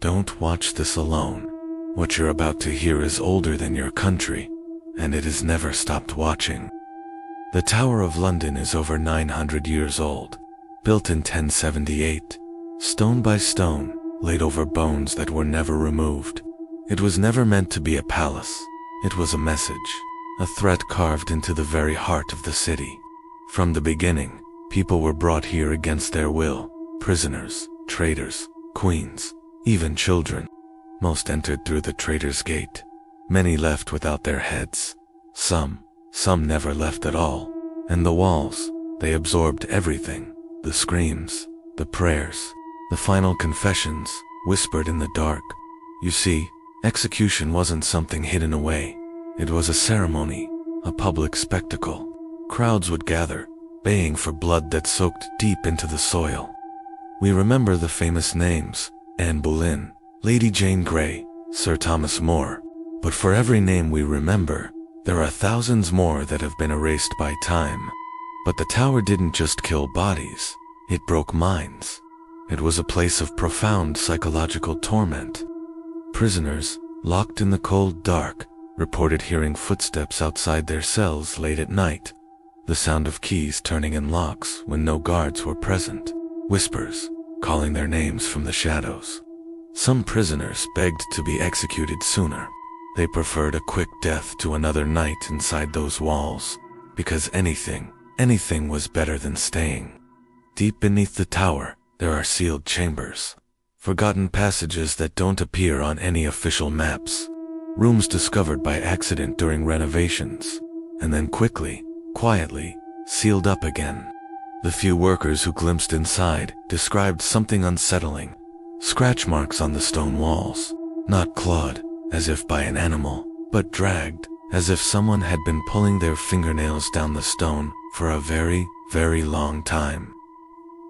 Don't watch this alone. What you're about to hear is older than your country, and it has never stopped watching. The Tower of London is over 900 years old, built in 1078, stone by stone, laid over bones that were never removed. It was never meant to be a palace. It was a message, a threat carved into the very heart of the city. From the beginning, people were brought here against their will, prisoners, traitors, queens, even children. Most entered through the Traitor's Gate. Many left without their heads. Some never left at all. And the walls, they absorbed everything. The screams, the prayers, the final confessions, whispered in the dark. You see, execution wasn't something hidden away. It was a ceremony, a public spectacle. Crowds would gather, baying for blood that soaked deep into the soil. We remember the famous names: Anne Boleyn, Lady Jane Grey, Sir Thomas More. But for every name we remember, there are thousands more that have been erased by time. But the tower didn't just kill bodies, it broke minds. It was a place of profound psychological torment. Prisoners, locked in the cold dark, reported hearing footsteps outside their cells late at night, the sound of keys turning in locks when no guards were present, whispers, calling their names from the shadows. Some prisoners begged to be executed sooner. They preferred a quick death to another night inside those walls, because anything was better than staying. Deep beneath the tower, there are sealed chambers, forgotten passages that don't appear on any official maps, rooms discovered by accident during renovations, and then quietly, sealed up again. The few workers who glimpsed inside described something unsettling. Scratch marks on the stone walls, not clawed, as if by an animal, but dragged, as if someone had been pulling their fingernails down the stone for a very, very long time.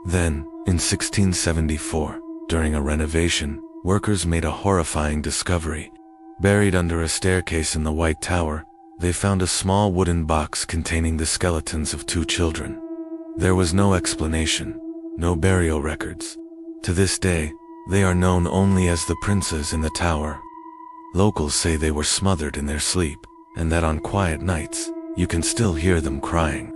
Then, in 1674, during a renovation, workers made a horrifying discovery. Buried under a staircase in the White Tower, they found a small wooden box containing the skeletons of 2 children. There was no explanation, no burial records. To this day, they are known only as the princes in the tower. Locals say they were smothered in their sleep, and that on quiet nights, you can still hear them crying.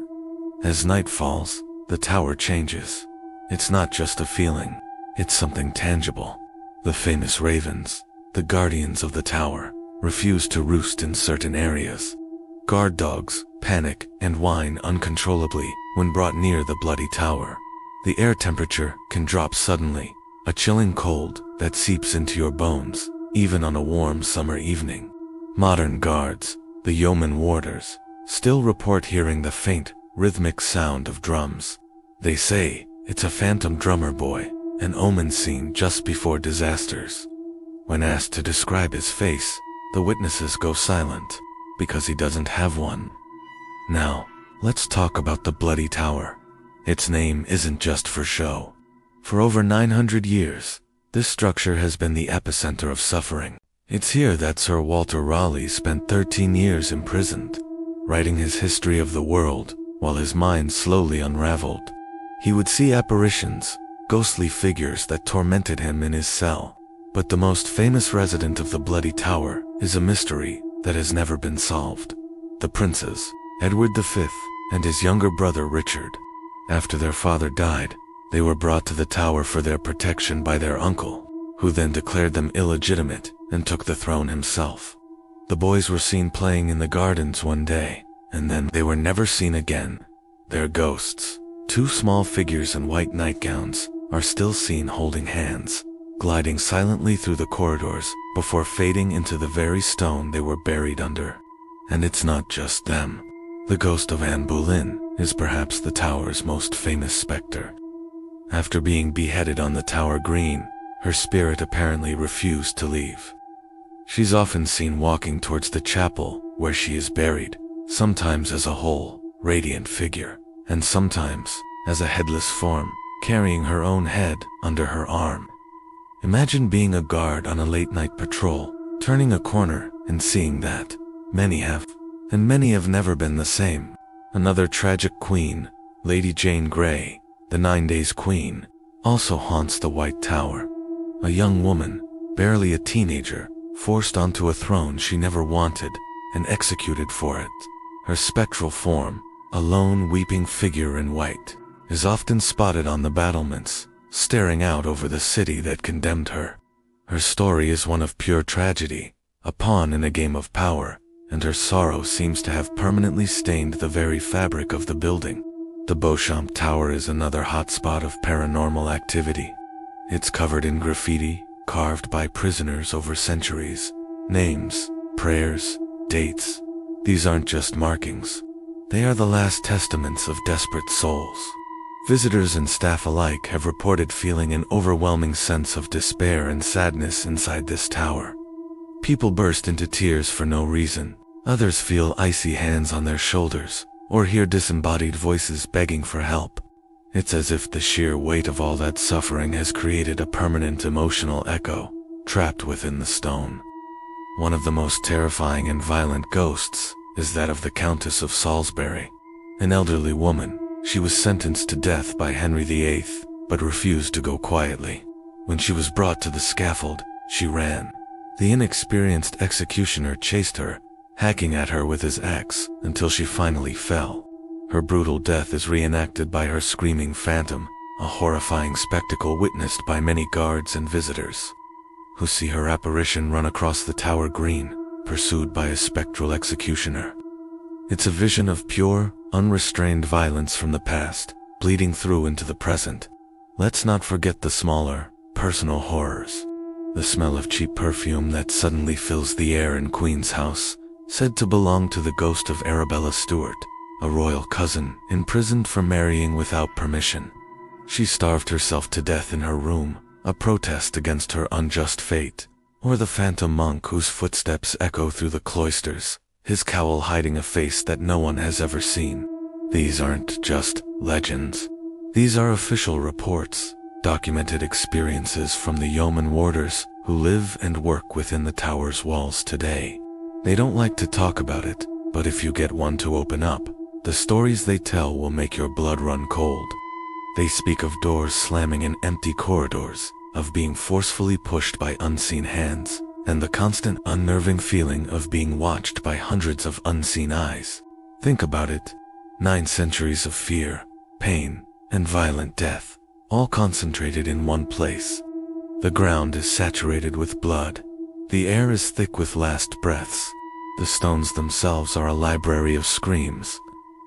As night falls, the tower changes. It's not just a feeling, it's something tangible. The famous ravens, the guardians of the tower, refuse to roost in certain areas. Guard dogs panic and whine uncontrollably when brought near the bloody tower. The air temperature can drop suddenly, a chilling cold that seeps into your bones, even on a warm summer evening. Modern guards, the yeoman warders, still report hearing the faint, rhythmic sound of drums. They say it's a phantom drummer boy, an omen seen just before disasters. When asked to describe his face, the witnesses go silent, because he doesn't have one. Now, let's talk about the Bloody Tower. Its name isn't just for show. For over 900 years, this structure has been the epicenter of suffering. It's here that Sir Walter Raleigh spent 13 years imprisoned, writing his history of the world while his mind slowly unraveled. He would see apparitions, ghostly figures that tormented him in his cell. But the most famous resident of the Bloody Tower is a mystery that has never been solved. The princes, Edward V and his younger brother Richard. After their father died, they were brought to the tower for their protection by their uncle, who then declared them illegitimate and took the throne himself. The boys were seen playing in the gardens one day, and then they were never seen again. Their ghosts, 2 small figures in white nightgowns, are still seen holding hands, gliding silently through the corridors before fading into the very stone they were buried under. And it's not just them. The ghost of Anne Boleyn is perhaps the tower's most famous specter. After being beheaded on the Tower Green, her spirit apparently refused to leave. She's often seen walking towards the chapel where she is buried, sometimes as a whole, radiant figure, and sometimes as a headless form, carrying her own head under her arm. Imagine being a guard on a late-night patrol, turning a corner and seeing that. Many have, and many have never been the same. Another tragic queen, Lady Jane Grey, the 9 Days Queen, also haunts the White Tower. A young woman, barely a teenager, forced onto a throne she never wanted, and executed for it. Her spectral form, a lone weeping figure in white, is often spotted on the battlements, staring out over the city that condemned her. Her story is one of pure tragedy, a pawn in a game of power, and her sorrow seems to have permanently stained the very fabric of the building. The Beauchamp Tower is another hotspot of paranormal activity. It's covered in graffiti, carved by prisoners over centuries. Names, prayers, dates. These aren't just markings. They are the last testaments of desperate souls. Visitors and staff alike have reported feeling an overwhelming sense of despair and sadness inside this tower. People burst into tears for no reason. Others feel icy hands on their shoulders, or hear disembodied voices begging for help. It's as if the sheer weight of all that suffering has created a permanent emotional echo, trapped within the stone. One of the most terrifying and violent ghosts is that of the Countess of Salisbury. An elderly woman, she was sentenced to death by Henry VIII, but refused to go quietly. When she was brought to the scaffold, she ran. The inexperienced executioner chased her, hacking at her with his axe until she finally fell. Her brutal death is reenacted by her screaming phantom, a horrifying spectacle witnessed by many guards and visitors, who see her apparition run across the tower green, pursued by a spectral executioner. It's a vision of pure, unrestrained violence from the past, bleeding through into the present. Let's not forget the smaller, personal horrors. The smell of cheap perfume that suddenly fills the air in Queen's house, said to belong to the ghost of Arabella Stuart, a royal cousin imprisoned for marrying without permission. She starved herself to death in her room, a protest against her unjust fate. Or the phantom monk whose footsteps echo through the cloisters, his cowl hiding a face that no one has ever seen. These aren't just legends. These are official reports, documented experiences from the yeoman warders who live and work within the tower's walls today. They don't like to talk about it, but if you get one to open up, the stories they tell will make your blood run cold. They speak of doors slamming in empty corridors, of being forcefully pushed by unseen hands, and the constant unnerving feeling of being watched by hundreds of unseen eyes. Think about it. 9 centuries of fear, pain, and violent death, all concentrated in one place. The ground is saturated with blood. The air is thick with last breaths. The stones themselves are a library of screams.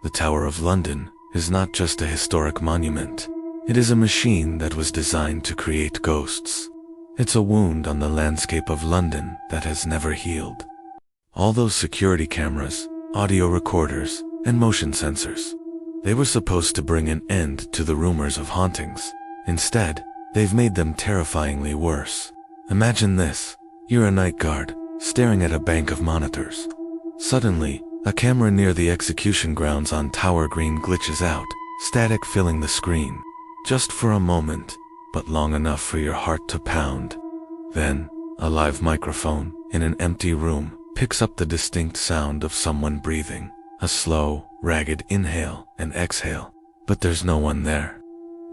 The Tower of London is not just a historic monument. It is a machine that was designed to create ghosts. It's a wound on the landscape of London that has never healed. All those security cameras, audio recorders, and motion sensors, they were supposed to bring an end to the rumors of hauntings. Instead, they've made them terrifyingly worse. Imagine this. You're a night guard, staring at a bank of monitors. Suddenly, a camera near the execution grounds on Tower Green glitches out, static filling the screen. Just for a moment, but long enough for your heart to pound. Then, a live microphone, in an empty room, picks up the distinct sound of someone breathing. A slow, ragged inhale and exhale, but there's no one there.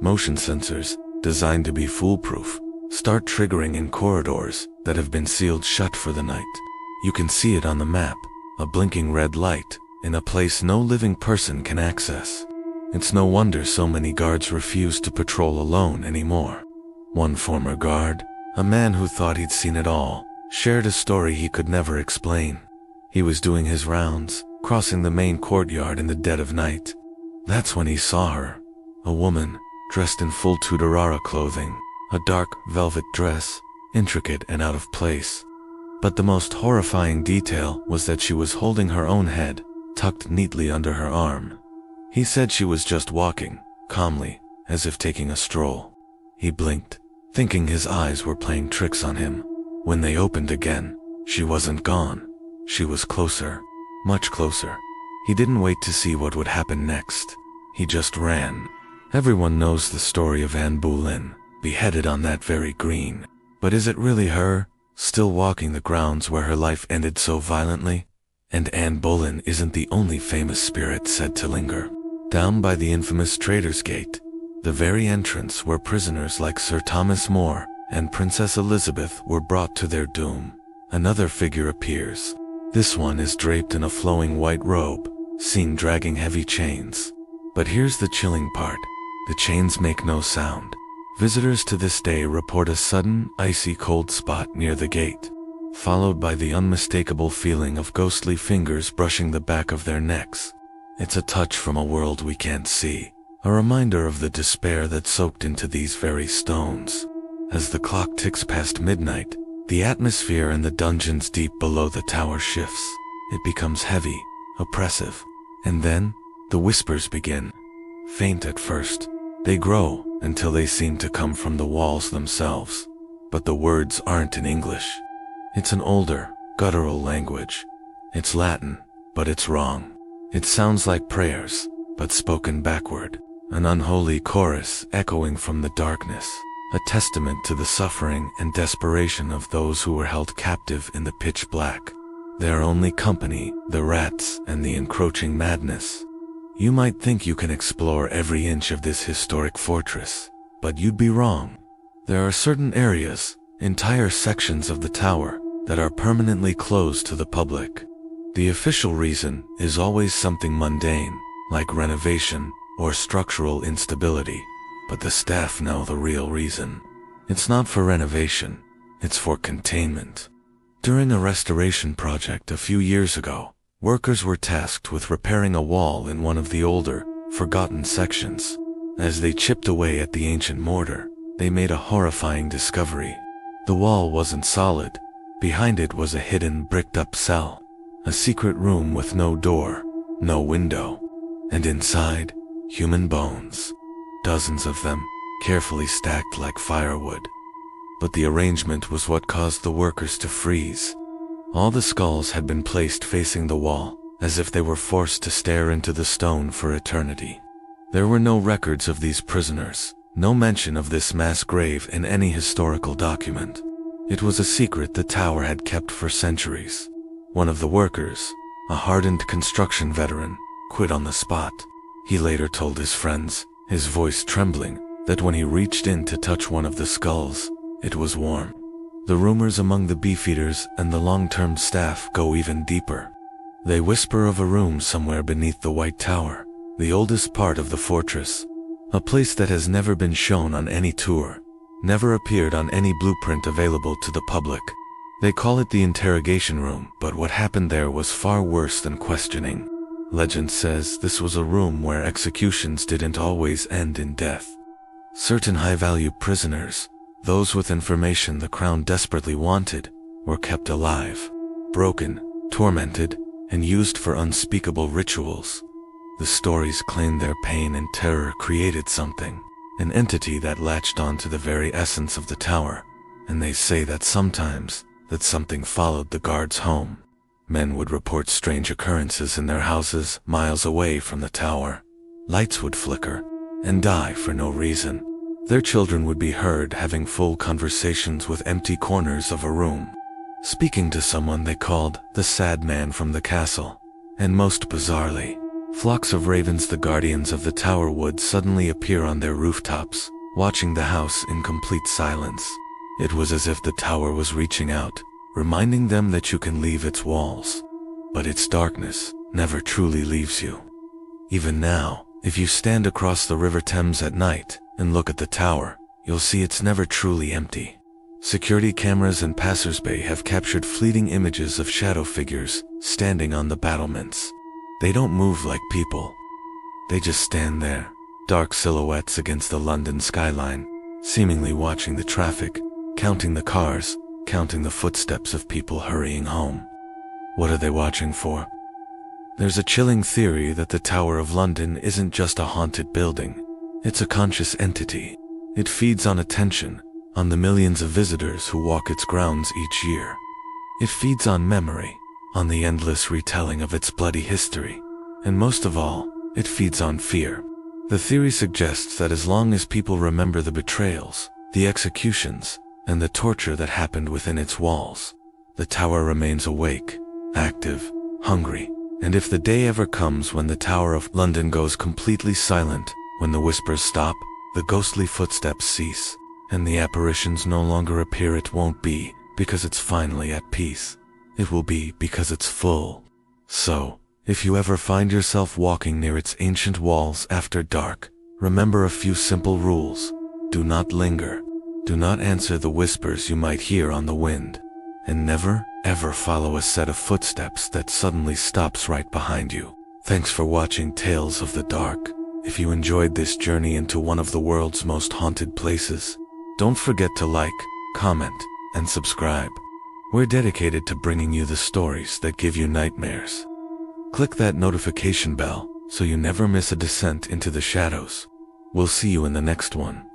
Motion sensors, designed to be foolproof, start triggering in corridors that have been sealed shut for the night. You can see it on the map, a blinking red light, in a place no living person can access. It's no wonder so many guards refuse to patrol alone anymore. One former guard, a man who thought he'd seen it all, shared a story he could never explain. He was doing his rounds, crossing the main courtyard in the dead of night. That's when he saw her, a woman, dressed in full Tudorara clothing, a dark velvet dress, intricate and out of place. But the most horrifying detail was that she was holding her own head, tucked neatly under her arm. He said she was just walking, calmly, as if taking a stroll. He blinked, thinking his eyes were playing tricks on him. When they opened again, she wasn't gone. She was closer, much closer. He didn't wait to see what would happen next. He just ran. Everyone knows the story of Anne Boleyn, beheaded on that very green. But is it really her, still walking the grounds where her life ended so violently? And Anne Boleyn isn't the only famous spirit said to linger. Down by the infamous Traitor's Gate, the very entrance where prisoners like Sir Thomas More and Princess Elizabeth were brought to their doom. Another figure appears. This one is draped in a flowing white robe, seen dragging heavy chains. But here's the chilling part. The chains make no sound. Visitors to this day report a sudden, icy cold spot near the gate, followed by the unmistakable feeling of ghostly fingers brushing the back of their necks. It's a touch from a world we can't see, a reminder of the despair that soaked into these very stones. As the clock ticks past midnight, the atmosphere in the dungeons deep below the tower shifts. It becomes heavy, oppressive, and then the whispers begin. Faint at first, they grow until they seem to come from the walls themselves. But the words aren't in English. It's an older, guttural language. It's Latin, but it's wrong. It sounds like prayers, but spoken backward. An unholy chorus echoing from the darkness, a testament to the suffering and desperation of those who were held captive in the pitch black. Their only company, the rats and the encroaching madness. You might think you can explore every inch of this historic fortress, but you'd be wrong. There are certain areas, entire sections of the tower, that are permanently closed to the public. The official reason is always something mundane, like renovation or structural instability, but the staff know the real reason. It's not for renovation, it's for containment. During a restoration project a few years ago, workers were tasked with repairing a wall in one of the older, forgotten sections. As they chipped away at the ancient mortar, they made a horrifying discovery. The wall wasn't solid. Behind it was a hidden, bricked-up cell. A secret room with no door, no window. And inside, human bones. Dozens of them, carefully stacked like firewood. But the arrangement was what caused the workers to freeze. All the skulls had been placed facing the wall, as if they were forced to stare into the stone for eternity. There were no records of these prisoners, no mention of this mass grave in any historical document. It was a secret the tower had kept for centuries. One of the workers, a hardened construction veteran, quit on the spot. He later told his friends, his voice trembling, that when he reached in to touch one of the skulls, it was warm. The rumors among the beefeaters and the long-term staff go even deeper. They whisper of a room somewhere beneath the White Tower, the oldest part of the fortress, a place that has never been shown on any tour, never appeared on any blueprint available to the public. They call it the interrogation room, but what happened there was far worse than questioning. Legend says this was a room where executions didn't always end in death. Certain high-value prisoners, those with information the crown desperately wanted, were kept alive, broken, tormented, and used for unspeakable rituals. The stories claim their pain and terror created something, an entity that latched onto the very essence of the tower, and they say that sometimes that something followed the guards home. Men would report strange occurrences in their houses miles away from the tower. Lights would flicker and die for no reason. Their children would be heard having full conversations with empty corners of a room, speaking to someone they called the sad man from the castle. And most bizarrely, flocks of ravens, the guardians of the tower, would suddenly appear on their rooftops, watching the house in complete silence. It was as if the tower was reaching out, reminding them that you can leave its walls, but its darkness never truly leaves you. Even now, if you stand across the River Thames at night and look at the tower, you'll see it's never truly empty. Security cameras and passersby have captured fleeting images of shadow figures standing on the battlements. They don't move like people. They just stand there, dark silhouettes against the London skyline, seemingly watching the traffic, counting the cars, counting the footsteps of people hurrying home. What are they watching for? There's a chilling theory that the Tower of London isn't just a haunted building. It's a conscious entity. It feeds on attention, on the millions of visitors who walk its grounds each year. It feeds on memory, on the endless retelling of its bloody history. And most of all, it feeds on fear. The theory suggests that as long as people remember the betrayals, the executions, and the torture that happened within its walls, the tower remains awake, active, hungry. And if the day ever comes when the Tower of London goes completely silent, when the whispers stop, the ghostly footsteps cease, and the apparitions no longer appear, it won't be because it's finally at peace. It will be because it's full. So, if you ever find yourself walking near its ancient walls after dark, remember a few simple rules. Do not linger. Do not answer the whispers you might hear on the wind. And never, ever follow a set of footsteps that suddenly stops right behind you. Thanks for watching Tales of the Dark. If you enjoyed this journey into one of the world's most haunted places, don't forget to like, comment, and subscribe. We're dedicated to bringing you the stories that give you nightmares. Click that notification bell so you never miss a descent into the shadows. We'll see you in the next one.